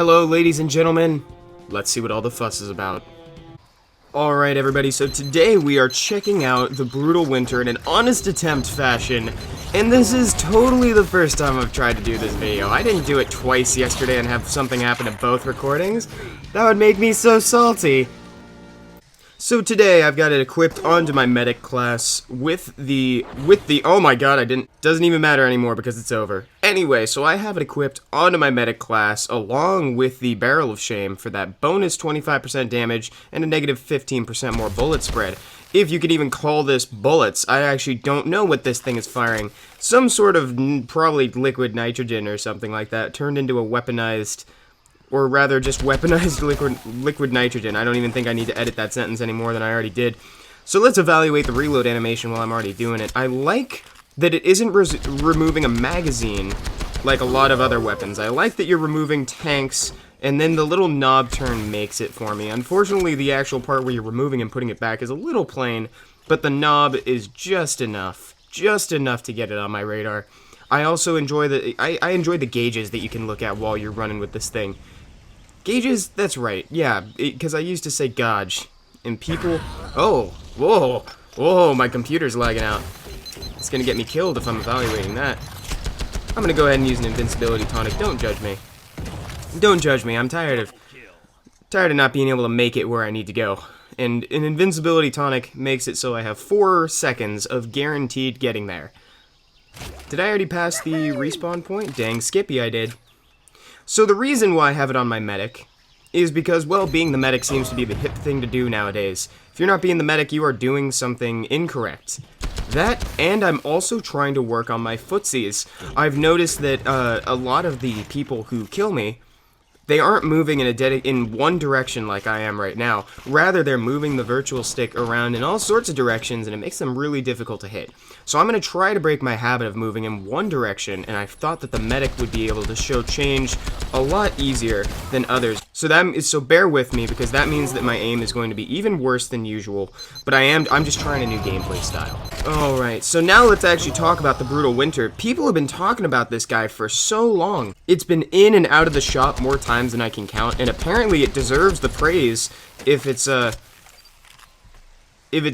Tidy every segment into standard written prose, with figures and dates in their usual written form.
Hello, ladies and gentlemen. Let's see what all the fuss is about. Alright, everybody, so today we are checking out the Brutal Winter in an honest attempt fashion, and this is totally the first time I've tried to do this video. I didn't do it twice yesterday and have something happen to both recordings. That would make me so salty. So today I've got it equipped onto my medic class with the oh my god, doesn't even matter anymore because it's over. Anyway, so I have it equipped onto my medic class along with the Barrel of Shame for that bonus 25% damage and a negative 15% more bullet spread. If you could even call this bullets, I actually don't know what this thing is firing. Some sort of probably liquid nitrogen or something like that turned into a weaponized, or rather just weaponized liquid nitrogen. I don't even think I need to edit that sentence any more than I already did. So let's evaluate the reload animation while I'm already doing it. I like that it isn't removing a magazine like a lot of other weapons. I like that you're removing tanks, and then the little knob turn makes it for me. Unfortunately, the actual part where you're removing and putting it back is a little plain, but the knob is just enough to get it on my radar. I also enjoy I enjoy the gauges that you can look at while you're running with this thing. Gauges? That's right, yeah, because I used to say gauge, and people... Oh, whoa, my computer's lagging out. It's gonna get me killed if I'm evaluating that. I'm gonna go ahead and use an invincibility tonic. Don't judge me. Don't judge me, I'm tired of not being able to make it where I need to go. And an invincibility tonic makes it so I have 4 seconds of guaranteed getting there. Did I already pass the respawn point? Dang, Skippy, I did. So the reason why I have it on my medic is because, well, being the medic seems to be the hip thing to do nowadays. If you're not being the medic, you are doing something incorrect. That, and I'm also trying to work on my footsies. I've noticed that a lot of the people who kill me, they aren't moving in one direction like I am right now. Rather, they're moving the virtual stick around in all sorts of directions, and it makes them really difficult to hit. So I'm going to try to break my habit of moving in one direction, and I thought that the medic would be able to show change a lot easier than others. So bear with me, because that means that my aim is going to be even worse than usual, but I'm just trying a new gameplay style. Alright, so now let's actually talk about the Brutal Winter. People have been talking about this guy for so long. It's been in and out of the shop more times than I can count, and apparently it deserves the praise if it's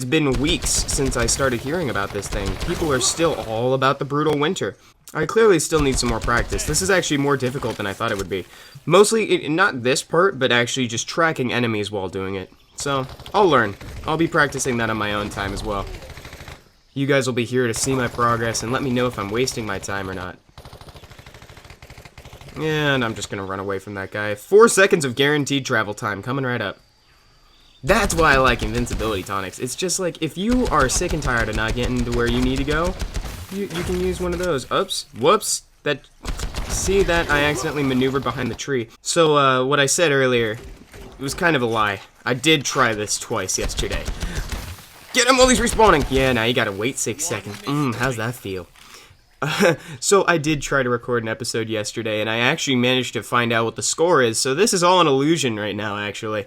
been weeks since I started hearing about this thing. People are still all about the Brutal Winter. I clearly still need some more practice. This is actually more difficult than I thought it would be. Mostly, not this part, but actually just tracking enemies while doing it. So, I'll learn. I'll be practicing that on my own time as well. You guys will be here to see my progress and let me know if I'm wasting my time or not. And I'm just gonna run away from that guy. 4 seconds of guaranteed travel time coming right up. That's why I like invincibility tonics. It's just like, if you are sick and tired of not getting to where you need to go, you can use one of those. Oops. Whoops. See that? I accidentally maneuvered behind the tree. So, what I said earlier, it was kind of a lie. I did try this twice yesterday. Get him while he's respawning! Yeah, now you gotta wait 6 seconds. How's that feel? So I did try to record an episode yesterday, and I actually managed to find out what the score is, so this is all an illusion right now, actually.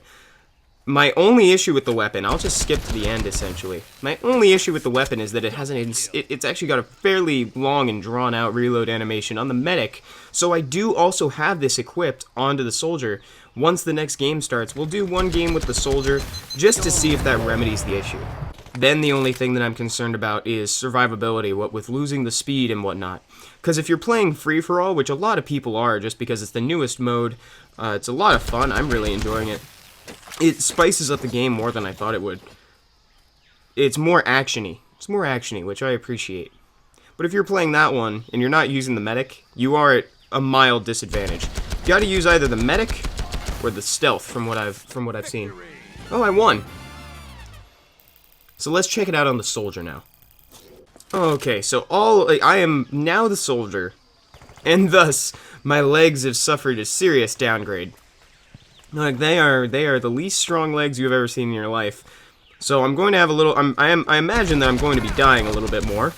My only issue with the weapon, I'll just skip to the end, essentially. My only issue with the weapon is that it's actually got a fairly long and drawn-out reload animation on the medic, so I do also have this equipped onto the soldier. Once the next game starts, we'll do one game with the soldier, just to see if that remedies the issue. Then the only thing that I'm concerned about is survivability, what with losing the speed and whatnot. Because if you're playing free-for-all, which a lot of people are just because it's the newest mode, it's a lot of fun, I'm really enjoying it. It spices up the game more than I thought it would. It's more action-y. It's more action-y, which I appreciate. But if you're playing that one, and you're not using the medic, you are at a mild disadvantage. You gotta use either the medic or the stealth from what I've seen. Oh, I won! So let's check it out on the soldier now. Okay, so I am now the soldier, and thus my legs have suffered a serious downgrade. Like they are the least strong legs you've ever seen in your life. So I'm going to have a little. I imagine that I'm going to be dying a little bit more.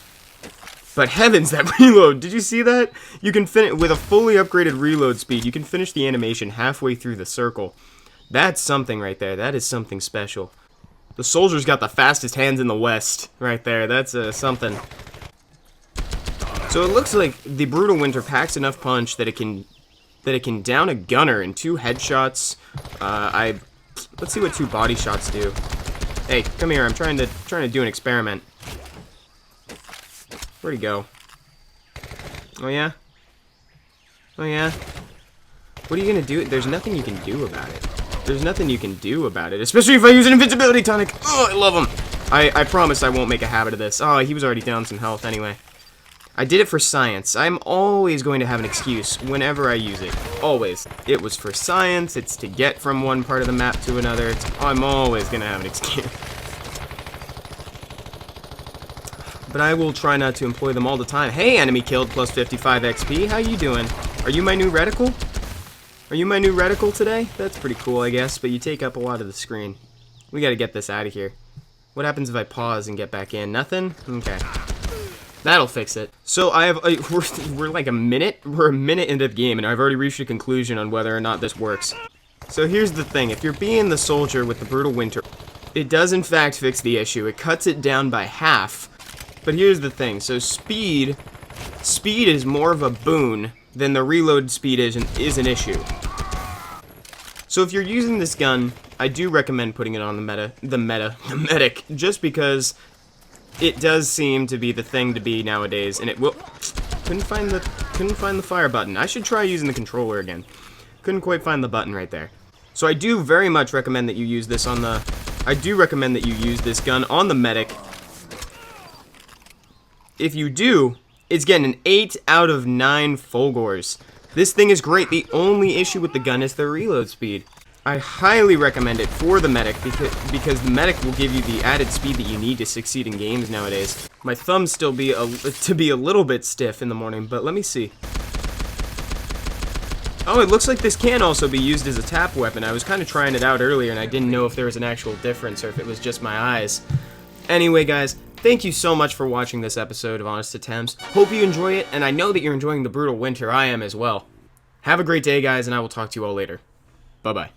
But heavens, that reload! Did you see that? You can finish with a fully upgraded reload speed. You can finish the animation halfway through the circle. That's something right there. That is something special. The soldier's got the fastest hands in the West, right there. That's something. So it looks like the Brutal Winter packs enough punch that it can that it can down a gunner in 2 headshots. Let's see what 2 body shots do. Hey, come here. I'm trying to do an experiment. Where'd he go? Oh yeah? Oh yeah? What are you gonna do? There's nothing you can do about it. There's nothing you can do about it, especially if I use an invincibility tonic. Oh, I love him. I promise I won't make a habit of this. Oh, he was already down some health anyway. I did it for science. I'm always going to have an excuse whenever I use it. Always. It was for science. It's to get from one part of the map to another. I'm always going to have an excuse. But I will try not to employ them all the time. Hey, enemy killed plus 55 XP. How you doing? Are you my new reticle? Are you my new reticle today? That's pretty cool, I guess, but you take up a lot of the screen. We gotta get this out of here. What happens if I pause and get back in? Nothing? Okay. That'll fix it. So I have, we're like a minute into the game, and I've already reached a conclusion on whether or not this works. So here's the thing, if you're being the soldier with the brutal winter, it does in fact fix the issue. It cuts it down by half. But here's the thing, so speed is more of a boon than the reload speed is an issue. So if you're using this gun, I do recommend putting it on the medic, just because it does seem to be the thing to be nowadays, and it will. Couldn't find the fire button. I should try using the controller again. Couldn't quite find the button right there. So I do very much recommend that you use this on the. I do recommend that you use this gun on the medic. If you do, it's getting an 8 out of 9 Fulgors. This thing is great. The only issue with the gun is the reload speed. I highly recommend it for the medic because the medic will give you the added speed that you need to succeed in games nowadays. My thumbs still be a little bit stiff in the morning, but let me see. Oh, it looks like this can also be used as a tap weapon. I was kind of trying it out earlier and I didn't know if there was an actual difference or if it was just my eyes. Anyway, guys, thank you so much for watching this episode of Honest Attempts. Hope you enjoy it, and I know that you're enjoying the brutal winter. I am as well. Have a great day, guys, and I will talk to you all later. Bye-bye.